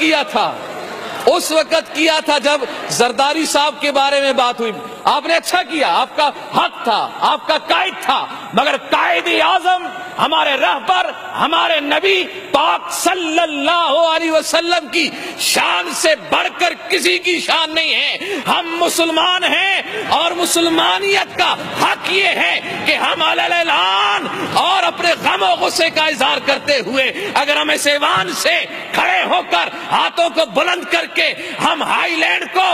کیا تھا، اس وقت کیا تھا جب زرداری صاحب کے بارے میں بات ہوئی. آپ نے اچھا کیا، آپ کا حق تھا، آپ کا قائد تھا، مگر قائد اعظم ہمارے رہبر ہمارے نبی پاک صلی اللہ علیہ وسلم کی شان سے بڑھ کر کسی کی شان نہیں ہے. ہم مسلمان ہیں اور مسلمانیت کا حق یہ ہے کہ ہم اعلان اور اپنے غم و غصے کا اظہار کرتے ہوئے اگر ہم اس ایوان سے کھڑے ہو کر ہاتھوں کو بلند کر کے ہم ہائی لینڈ کو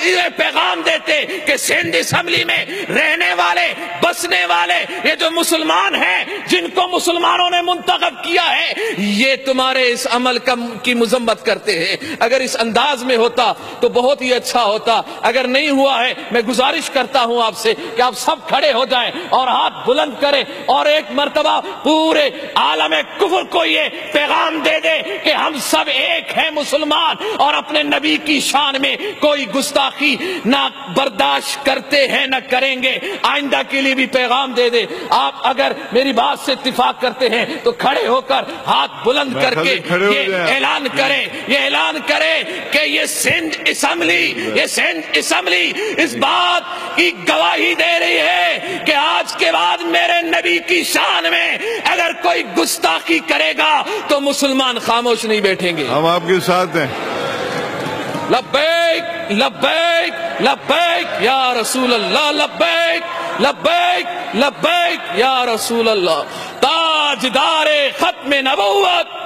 یہ پیغام دیتے کہ سندھ اسمبلی میں رہنے والے بسنے والے یہ جو مسلمان ہیں جن کو مسلمانوں نے منتخب کیا ہے یہ تمہارے اس عمل کی مذمت کرتے ہیں. اگر اس انداز میں ہوتا تو بہت ہی اچھا ہوتا. اگر نہیں ہوا ہے میں گزارش کرتا ہوں آپ سے کہ آپ سب کھڑے ہو جائیں اور ہاتھ بلند کریں اور ایک مرتبہ پورے عالم کفر کو یہ پیغام دے دے کہ ہم سب ایک ہیں مسلمان اور اپنے نبی کی شان میں کوئی گستاخی نہ برداشت کرتے ہیں نہ کریں گے. آئندہ کے لیے بھی پیغام دے دے. آپ اگر میری بات سے اتفاق کرتے ہیں تو کھڑے ہو کر ہاتھ بلند کر کے یہ اعلان کرے کہ یہ سندھ اسمبلی اس بات کی گواہی دے رہی ہے کہ آج کے بعد میرے نبی کی شان میں اگر کوئی گستاخی کرے گا تو مسلمان خاموش نہیں بیٹھیں گے. ہم آپ کے ساتھ ہیں. لبیک لبیک لبیک یا رسول اللہ، لبیک لبیک لبیک یا رسول اللہ. تاجدار ختم نبوت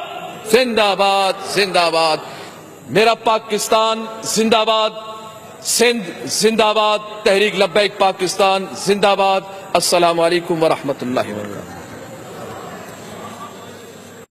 زندہ باد زندہ باد. میرا پاکستان زندہ باد، سندھ زندہ باد، تحریک لبیک پاکستان زندہ باد. السلام علیکم ورحمۃ اللہ وبرکاتہ.